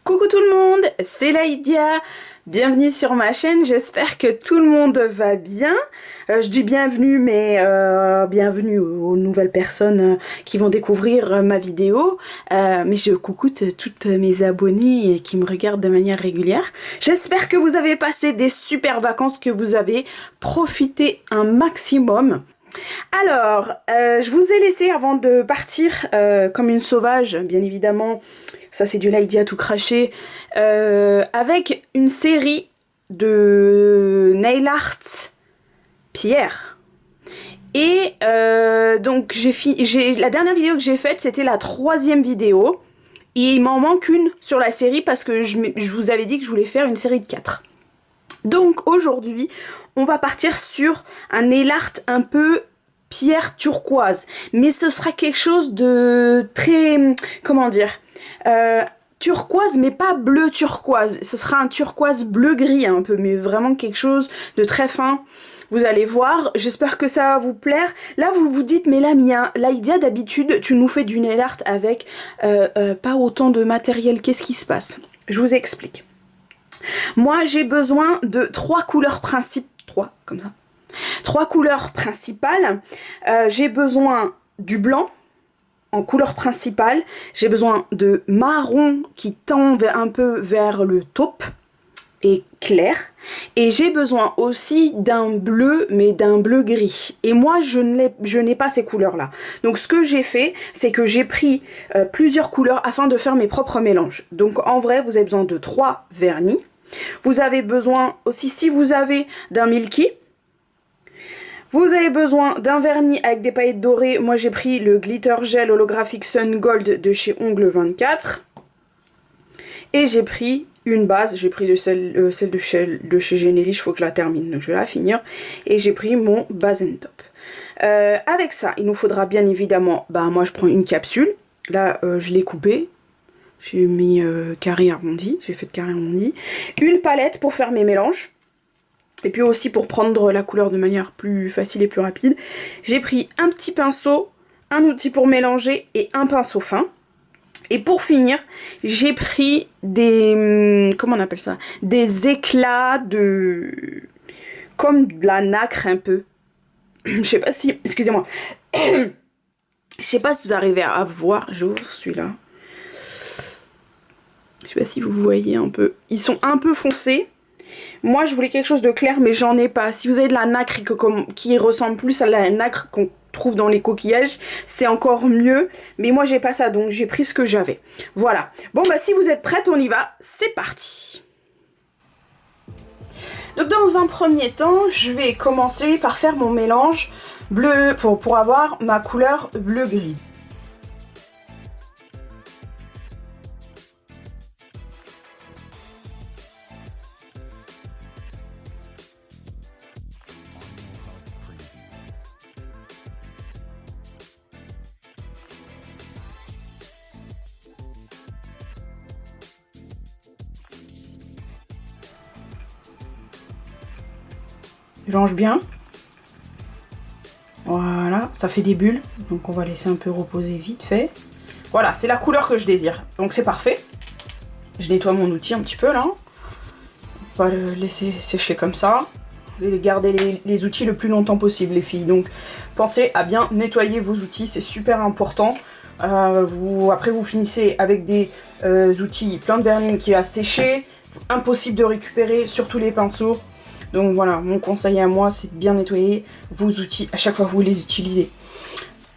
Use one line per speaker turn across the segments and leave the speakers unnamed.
Coucou tout le monde, c'est Laïdia, bienvenue sur ma chaîne, j'espère que tout le monde va bien. Je dis bienvenue, mais bienvenue aux nouvelles personnes qui vont découvrir ma vidéo. Mais je coucoute toutes mes abonnés qui me regardent de manière régulière. J'espère que vous avez passé des super vacances, que vous avez profité un maximum. Alors, je vous ai laissé avant de partir comme une sauvage, bien évidemment. Ça, c'est du Laïdia tout craché. Avec une série de nail art Pierre. Et donc, la dernière vidéo que j'ai faite, c'était la 3e vidéo. Et il m'en manque une sur la série parce que je vous avais dit que je voulais faire une série de 4. Donc aujourd'hui, on va partir sur un nail art un peu pierre turquoise. Mais ce sera quelque chose de très... comment dire turquoise, mais pas bleu turquoise. Ce sera un turquoise bleu-gris un peu, mais vraiment quelque chose de très fin. Vous allez voir, j'espère que ça va vous plaire. Là, vous vous dites, mais Lamia, Laïdia, d'habitude, tu nous fais du nail art avec pas autant de matériel. Qu'est-ce qui se passe? Je vous explique. Moi, j'ai besoin de 3 couleurs principales. 3, comme ça. 3 couleurs principales. J'ai besoin du blanc en couleur principale. J'ai besoin de marron qui tend un peu vers le taupe et clair. Et j'ai besoin aussi d'un bleu, mais d'un bleu gris. Et moi, je n'ai pas ces couleurs-là. Donc, ce que j'ai fait, c'est que j'ai pris plusieurs couleurs afin de faire mes propres mélanges. Donc, en vrai, vous avez besoin de 3 vernis. Vous avez besoin aussi, si vous avez, d'un milky. Vous avez besoin d'un vernis avec des paillettes dorées. Moi, j'ai pris le Glitter Gel Holographic Sun Gold de chez Ongle 24. Et j'ai pris une base. J'ai pris celle de chez Genelli. Il faut que je la termine, donc je vais la finir. Et j'ai pris mon Base and Top. Avec ça, il nous faudra bien évidemment... moi, je prends une capsule. Là, je l'ai coupée. J'ai mis carré arrondi, j'ai fait de carré arrondi. Une palette pour faire mes mélanges. Et puis aussi pour prendre la couleur de manière plus facile et plus rapide. J'ai pris un petit pinceau, un outil pour mélanger et un pinceau fin. Et pour finir, j'ai pris des... comment on appelle ça? Des éclats de... comme de la nacre un peu. Je sais pas si... excusez-moi. Je sais pas si vous arrivez à voir. J'ouvre celui-là. Je sais pas si vous voyez un peu. Ils sont un peu foncés. Moi, je voulais quelque chose de clair, mais j'en ai pas. Si vous avez de la nacre qui ressemble plus à la nacre qu'on trouve dans les coquillages, c'est encore mieux. Mais moi, j'ai pas ça, donc j'ai pris ce que j'avais. Voilà. Bon, si vous êtes prêtes, on y va. C'est parti. Donc, dans un premier temps, je vais commencer par faire mon mélange bleu pour avoir ma couleur bleu-gris. Mélange bien. Voilà, ça fait des bulles. Donc on va laisser un peu reposer vite fait. Voilà, c'est la couleur que je désire. Donc c'est parfait. Je nettoie mon outil un petit peu là. On va le laisser sécher comme ça. Et garder les outils le plus longtemps possible les filles. Donc pensez à bien nettoyer vos outils, c'est super important. Après vous finissez avec des outils plein de vernis qui a séché. Impossible de récupérer, surtout les pinceaux. Donc voilà, mon conseil à moi, c'est de bien nettoyer vos outils à chaque fois que vous les utilisez.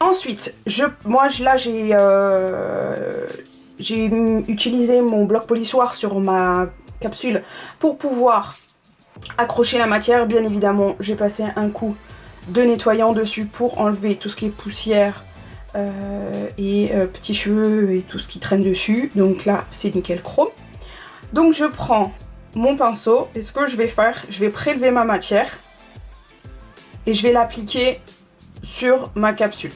Ensuite, là j'ai utilisé mon bloc polissoir sur ma capsule pour pouvoir accrocher la matière. Bien évidemment, j'ai passé un coup de nettoyant dessus pour enlever tout ce qui est poussière et petits cheveux et tout ce qui traîne dessus. Donc là, c'est nickel chrome. Donc je prends mon pinceau et ce que je vais faire, je vais prélever ma matière et je vais l'appliquer sur ma capsule.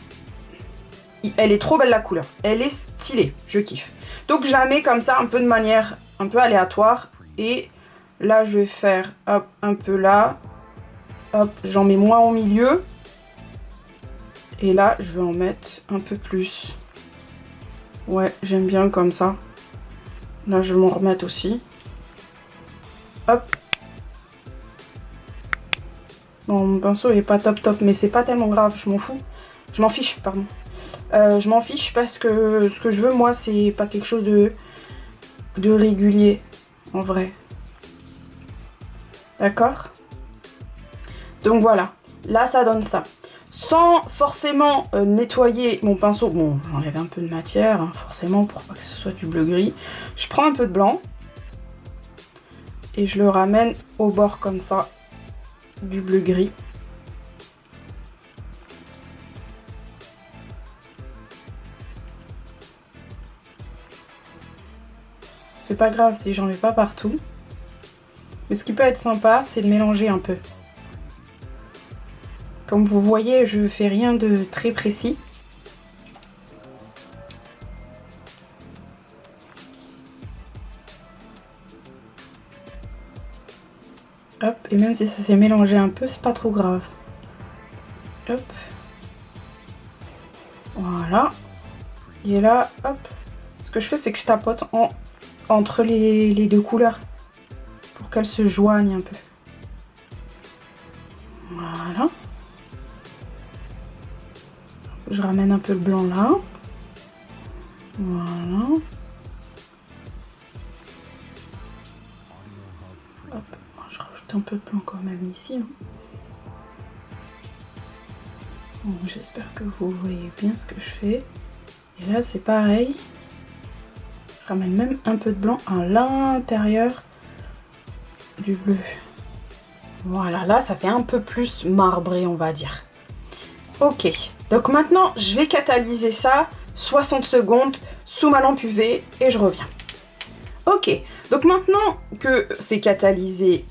Elle est trop belle la couleur, elle est stylée, je kiffe. Donc je la mets comme ça un peu de manière un peu aléatoire et là je vais faire hop un peu là, hop j'en mets moins au milieu et là je vais en mettre un peu plus. Ouais, j'aime bien comme ça. Là, je vais m'en remettre aussi. Hop. Bon, mon pinceau il est pas top top, mais c'est pas tellement grave, je m'en fous. Je m'en fiche, pardon. Je m'en fiche parce que ce que je veux, moi, c'est pas quelque chose de régulier, en vrai. D'accord? Donc voilà, là, ça donne ça. Sans forcément nettoyer mon pinceau. Bon, j'enlève un peu de matière, hein, forcément, pour pas que ce soit du bleu-gris. Je prends un peu de blanc. Et je le ramène au bord comme ça, du bleu-gris. C'est pas grave si j'en mets pas partout. Mais ce qui peut être sympa, c'est de mélanger un peu. Comme vous voyez, je fais rien de très précis. Hop, et même si ça s'est mélangé un peu, c'est pas trop grave. Hop. Voilà. Et là, hop. Ce que je fais, c'est que je tapote entre les deux couleurs. Pour qu'elles se joignent un peu. Voilà. Je ramène un peu le blanc là. Voilà. Hop. Je rajoute un peu de blanc quand même ici. Hein. Bon, j'espère que vous voyez bien ce que je fais. Et là, c'est pareil. Je ramène même un peu de blanc à l'intérieur du bleu. Voilà, là, ça fait un peu plus marbré, on va dire. Ok, donc maintenant, je vais catalyser ça 60 secondes sous ma lampe UV et je reviens. Ok, donc maintenant que c'est catalysé,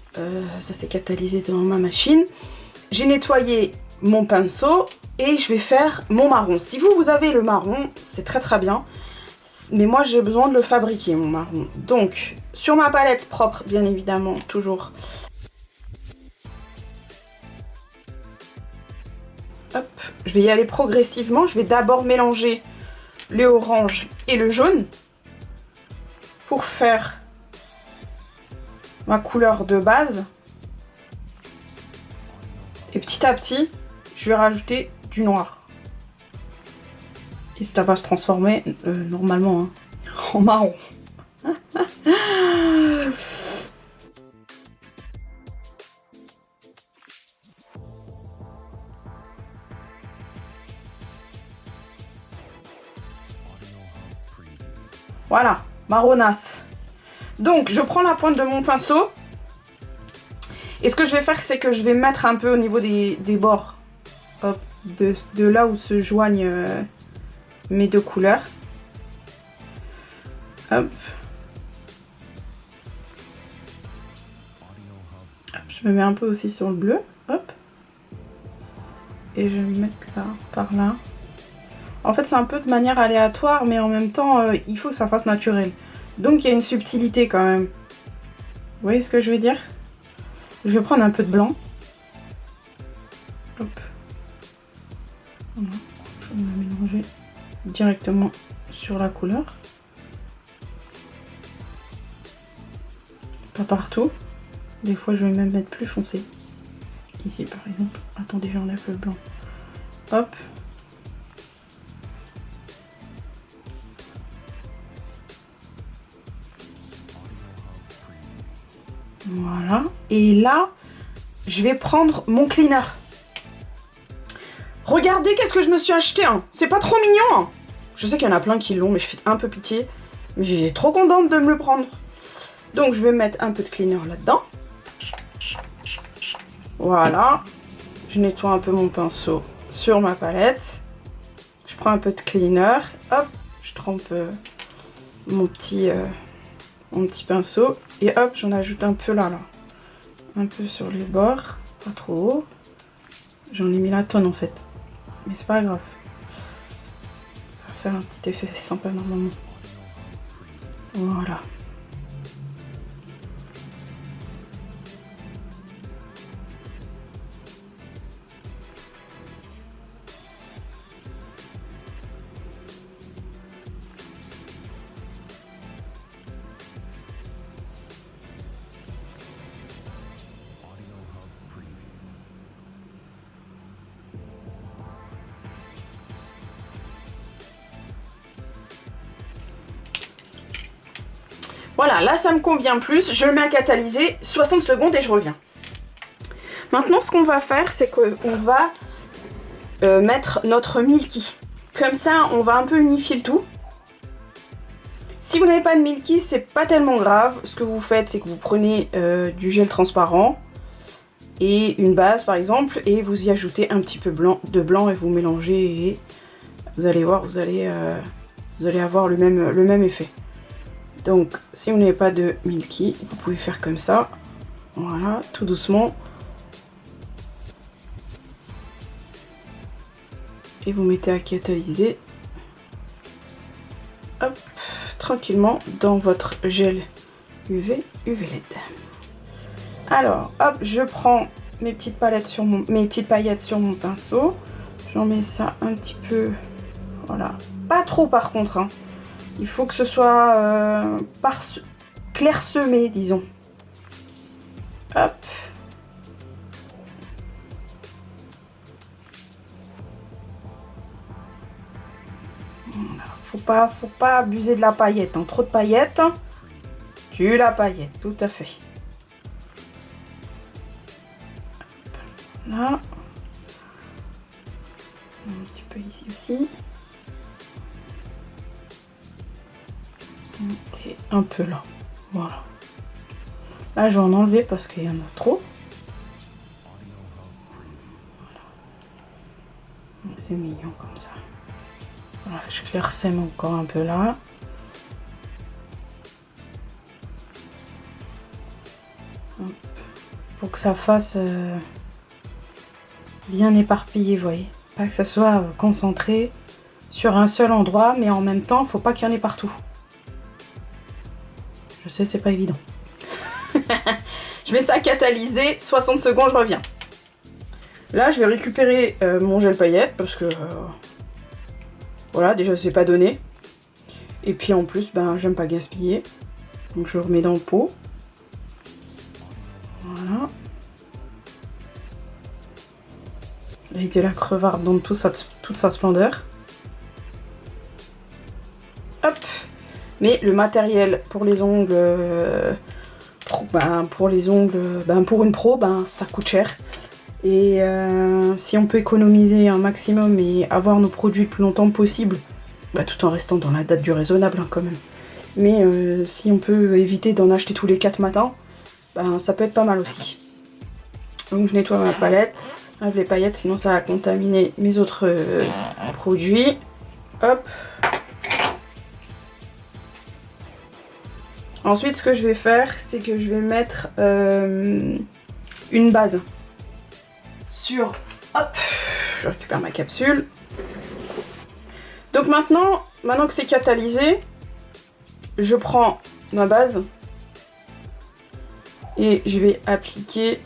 ça s'est catalysé dans ma machine, j'ai nettoyé mon pinceau et je vais faire mon marron. Si vous avez le marron, c'est très très bien, mais moi j'ai besoin de le fabriquer, mon marron. Donc, sur ma palette propre, bien évidemment, toujours. Hop, je vais y aller progressivement. Je vais d'abord mélanger le orange et le jaune pour faire ma couleur de base. Et petit à petit, je vais rajouter du noir. Et ça va se transformer normalement hein, en marron. Voilà, marronasse. Donc, je prends la pointe de mon pinceau. Et ce que je vais faire, c'est que je vais mettre un peu au niveau des bords. Hop, de là où se joignent mes deux couleurs. Hop. Hop. Je me mets un peu aussi sur le bleu. Hop. Et je vais me mettre là, par là. En fait, c'est un peu de manière aléatoire, mais en même temps, il faut que ça fasse naturel. Donc, il y a une subtilité quand même. Vous voyez ce que je veux dire? Je vais prendre un peu de blanc. Hop. Voilà. Je vais me mélanger directement sur la couleur. Pas partout. Des fois, je vais même mettre plus foncé. Ici, par exemple. Attendez, j'enlève le blanc. Hop. Voilà. Et là, je vais prendre mon cleaner. Regardez qu'est-ce que je me suis acheté. Hein. C'est pas trop mignon. Hein. Je sais qu'il y en a plein qui l'ont, mais je fais un peu pitié. Mais j'ai trop contente de me le prendre. Donc, je vais mettre un peu de cleaner là-dedans. Voilà. Je nettoie un peu mon pinceau sur ma palette. Je prends un peu de cleaner. Hop. Je trempe mon petit pinceau. Et hop, j'en ajoute un peu là. Un peu sur les bords. Pas trop haut. J'en ai mis la tonne en fait. Mais c'est pas grave. Ça va faire un petit effet sympa normalement. Voilà. Voilà, là ça me convient plus. Je le mets à catalyser 60 secondes et je reviens. Maintenant, ce qu'on va faire, c'est qu'on va mettre notre Milky. Comme ça, on va un peu unifier le tout. Si vous n'avez pas de Milky, c'est pas tellement grave. Ce que vous faites, c'est que vous prenez du gel transparent et une base par exemple, et vous y ajoutez un petit peu de blanc et vous mélangez et vous allez voir, vous allez avoir le même effet. Donc si vous n'avez pas de Milky, vous pouvez faire comme ça, voilà, tout doucement. Et vous mettez à catalyser, hop, tranquillement dans votre gel UV LED. Alors, hop, je prends mes petites paillettes sur mon pinceau. J'en mets ça un petit peu, voilà, pas trop par contre, hein. Il faut que ce soit clairsemé, disons. Hop. Voilà. Faut pas abuser de la paillette, hein. Trop de paillettes, tue la paillette, tout à fait. Là. Un petit peu ici aussi. Et un peu là. Voilà. Là, je vais en enlever parce qu'il y en a trop. Voilà. C'est mignon comme ça. Voilà, je clairsème encore un peu là. Hop. Pour que ça fasse bien éparpillé, vous voyez. Pas que ça soit concentré sur un seul endroit, mais en même temps, faut pas qu'il y en ait partout. Je sais, c'est pas évident. Je mets ça à catalyser, 60 secondes, je reviens. Là, je vais récupérer mon gel paillette parce que voilà, déjà c'est pas donné. Et puis en plus, ben j'aime pas gaspiller. Donc je remets dans le pot. Voilà. Avec de la crevarde dans toute sa splendeur. Hop. Mais le matériel pour les ongles, pour une pro, ça coûte cher. Et si on peut économiser un maximum et avoir nos produits le plus longtemps possible, tout en restant dans la date du raisonnable quand même. Mais si on peut éviter d'en acheter tous les 4 matins, ça peut être pas mal aussi. Donc je nettoie ma palette, j'enlève les paillettes, sinon ça va contaminer mes autres produits. Hop. Ensuite, ce que je vais faire, c'est que je vais mettre une base sur... Hop, je récupère ma capsule. Donc maintenant que c'est catalysé, je prends ma base et je vais appliquer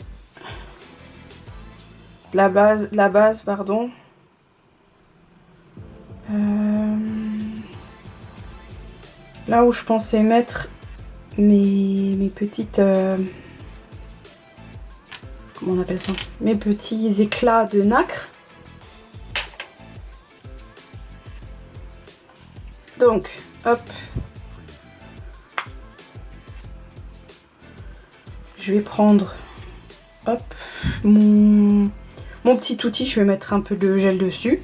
la base, pardon. Là où je pensais mettre mes petites... comment on appelle ça? Mes petits éclats de nacre. Donc, hop. Je vais prendre, hop, mon petit outil, je vais mettre un peu de gel dessus.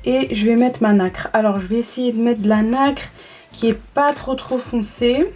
Et je vais mettre ma nacre. Alors, je vais essayer de mettre de la nacre qui est pas trop foncée.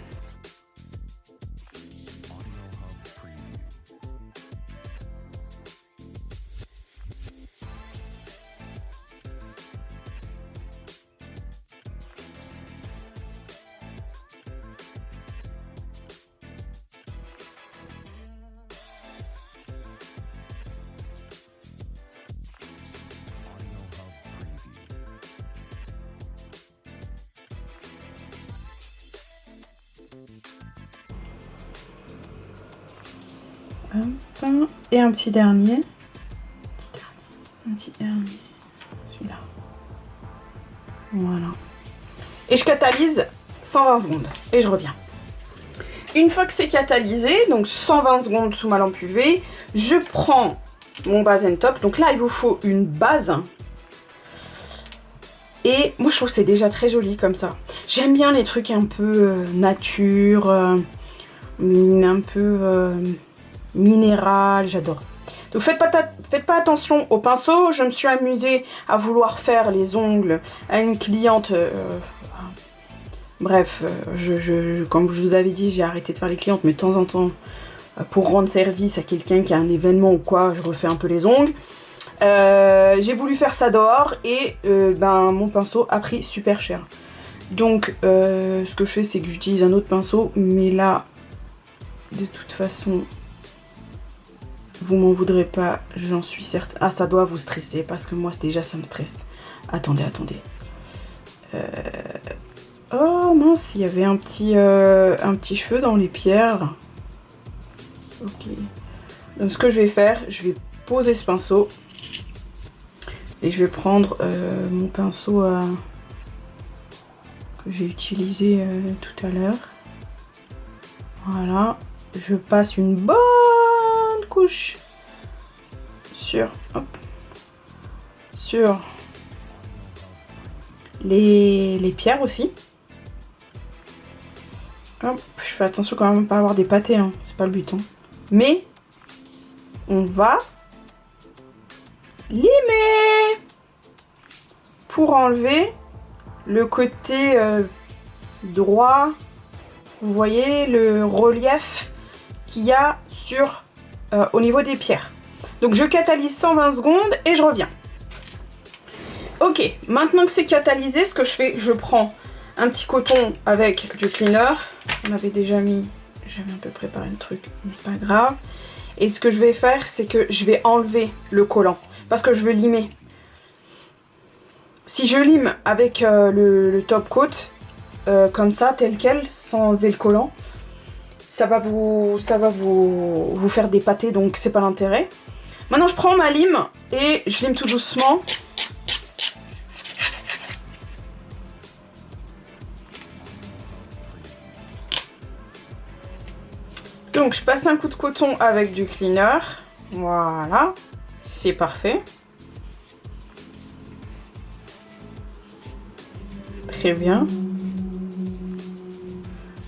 Hop. Et un petit dernier. Celui-là. Voilà. Et je catalyse 120 secondes. Et je reviens. Une fois que c'est catalysé, donc 120 secondes sous ma lampe UV, je prends mon base and top. Donc là, il vous faut une base Et moi je trouve que c'est déjà très joli comme ça. J'aime bien les trucs un peu nature, un peu minéral, j'adore. Donc faites pas attention au pinceau. Je me suis amusée à vouloir faire les ongles à une cliente. Bref, comme je vous avais dit, j'ai arrêté de faire les clientes, mais de temps en temps, pour rendre service à quelqu'un qui a un événement ou quoi, je refais un peu les ongles. J'ai voulu faire ça dehors et mon pinceau a pris super cher. Donc ce que je fais, c'est que j'utilise un autre pinceau, mais là, de toute façon, vous m'en voudrez pas, j'en suis certaine. Ah, ça doit vous stresser, parce que moi, déjà, ça me stresse. Attendez. Oh mince, il y avait un petit cheveu dans les pierres. Ok. Donc ce que je vais faire, je vais poser ce pinceau. Et je vais prendre mon pinceau que j'ai utilisé tout à l'heure. Voilà. Je passe une bonne couche sur les pierres aussi. Hop, je fais attention quand même à pas avoir des pâtés, hein. C'est pas le but. Hein. Mais on va limer pour enlever le côté droit. Vous voyez le relief qu'il y a sur au niveau des pierres. Donc je catalyse 120 secondes et je reviens. Ok, maintenant que c'est catalysé, ce que je fais, je prends un petit coton avec du cleaner. On avait déjà mis, j'avais un peu préparé le truc, mais c'est pas grave. Et ce que je vais faire, c'est que je vais enlever le collant parce que je veux limer. Si je lime avec le top coat, comme ça, tel quel, sans enlever le collant, ça va vous faire des pâtés, donc c'est pas l'intérêt. Maintenant, je prends ma lime et je lime tout doucement. Donc je passe un coup de coton avec du cleaner, voilà, c'est parfait. Très bien.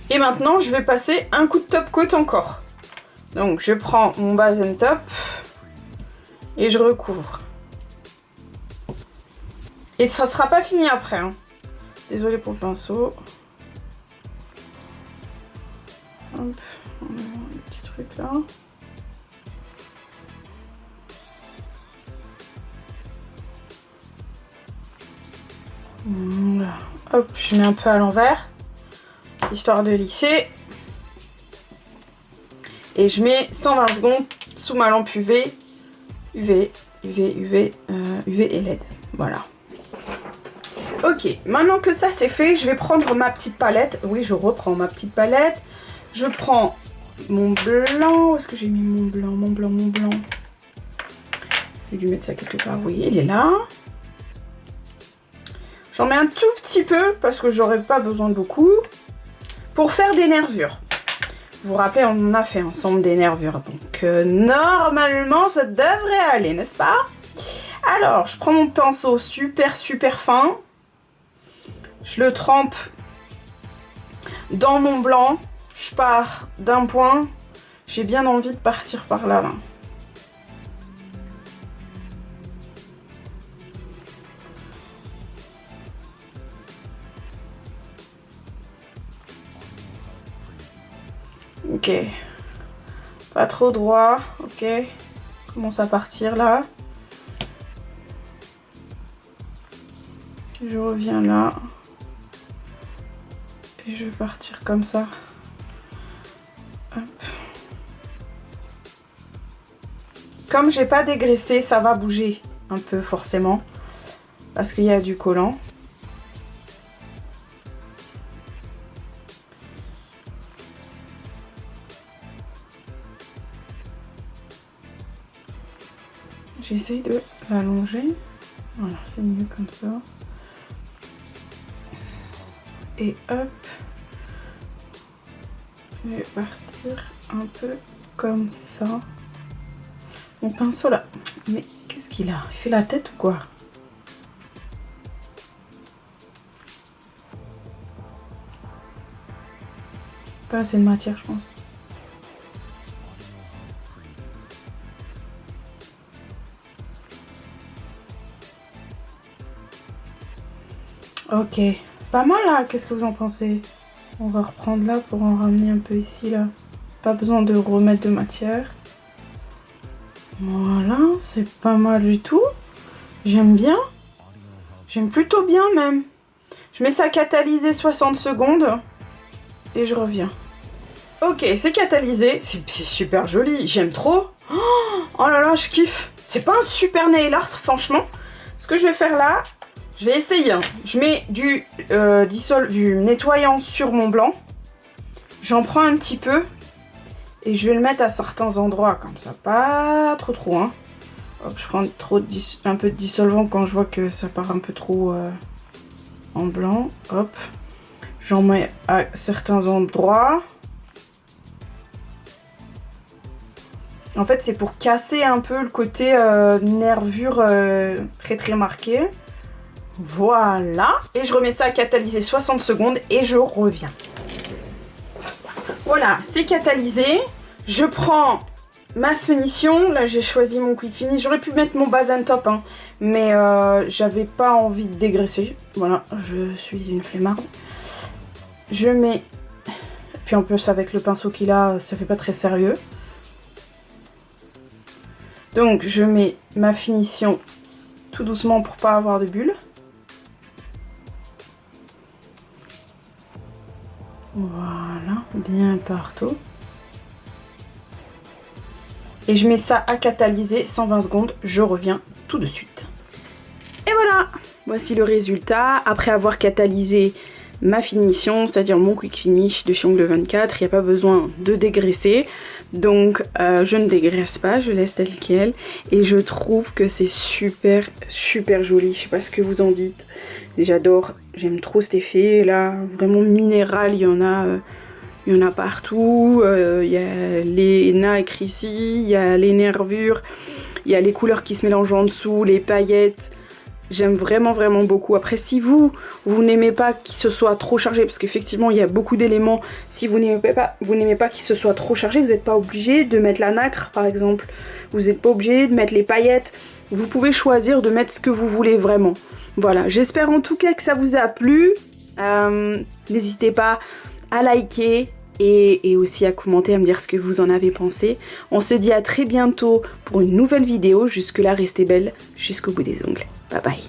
Et maintenant je vais passer un coup de top coat encore. Donc je prends mon base and top et je recouvre. Et ça sera pas fini après, hein. Désolée pour le pinceau. Hop. On a un petit truc là. Voilà. Hop, je mets un peu à l'envers, histoire de lisser. Et je mets 120 secondes sous ma lampe UV et LED. Voilà. Ok, maintenant que ça c'est fait, je vais prendre ma petite palette. Oui, je reprends ma petite palette. Je prends mon blanc. Où est-ce que j'ai mis mon blanc? Mon blanc. J'ai dû mettre ça quelque part. Oui, il est là. J'en mets un tout petit peu parce que j'aurais pas besoin de beaucoup. Pour faire des nervures. Vous vous rappelez, on en a fait ensemble des nervures. Donc normalement, ça devrait aller, n'est-ce pas? Alors, je prends mon pinceau super fin. Je le trempe dans mon blanc. Je pars d'un point. J'ai bien envie de partir par là. Ok. Pas trop droit. Ok. Commence à partir là. Je reviens là. Et je vais partir comme ça. Hop. Comme j'ai pas dégraissé, ça va bouger un peu forcément. Parce qu'il y a du collant. J'essaye de l'allonger. Voilà, c'est mieux comme ça. Et hop. Je vais partir un peu comme ça. Mon pinceau là. Mais qu'est-ce qu'il a? Il fait la tête ou quoi? Pas assez de matière, je pense. Ok, c'est pas mal là, qu'est-ce que vous en pensez? On va reprendre là pour en ramener un peu ici là. Pas besoin de remettre de matière. Voilà, c'est pas mal du tout. J'aime bien. J'aime plutôt bien même. Je mets ça à catalyser 60 secondes et je reviens. Ok, c'est catalysé. C'est super joli, j'aime trop. Oh là là, je kiffe. C'est pas un super nail art, franchement. Ce que je vais faire là, je vais essayer. Je mets du nettoyant sur mon blanc. J'en prends un petit peu. Et je vais le mettre à certains endroits, comme ça. Pas trop, hein. Hop, je prends un peu de dissolvant quand je vois que ça part un peu trop en blanc. Hop. J'en mets à certains endroits. En fait, c'est pour casser un peu le côté nervure très marqué. Voilà. Et je remets ça à catalyser 60 secondes et je reviens. Voilà, c'est catalysé. Je prends ma finition. Là, j'ai choisi mon quick finish. J'aurais pu mettre mon base and top, hein, mais j'avais pas envie de dégraisser. Voilà, je suis une flemmarde. Je mets... Puis en plus, avec le pinceau qu'il a, ça fait pas très sérieux. Donc, je mets ma finition tout doucement pour pas avoir de bulles. Voilà, bien partout. Et je mets ça à catalyser 120 secondes. Je reviens tout de suite. Et voilà, voici le résultat. Après avoir catalysé ma finition, c'est-à-dire mon quick finish de chez Ongle 24, il n'y a pas besoin de dégraisser. Donc je ne dégraisse pas, je laisse tel quel. Et je trouve que c'est super joli. Je sais pas ce que vous en dites. J'adore, j'aime trop cet effet là, vraiment minéral, il y en a partout. Il y a les nacres ici, il y a les nervures, il y a les couleurs qui se mélangent en dessous, les paillettes. J'aime vraiment beaucoup. Après, si vous n'aimez pas qu'il se soit trop chargé, parce qu'effectivement il y a beaucoup d'éléments, si vous n'aimez pas qu'il se soit trop chargé, vous n'êtes pas obligé de mettre la nacre par exemple, vous n'êtes pas obligé de mettre les paillettes, vous pouvez choisir de mettre ce que vous voulez vraiment. Voilà, j'espère en tout cas que ça vous a plu. N'hésitez pas à liker et aussi à commenter, à me dire ce que vous en avez pensé. On se dit à très bientôt pour une nouvelle vidéo. Jusque là, restez belle jusqu'au bout des ongles. Bye bye.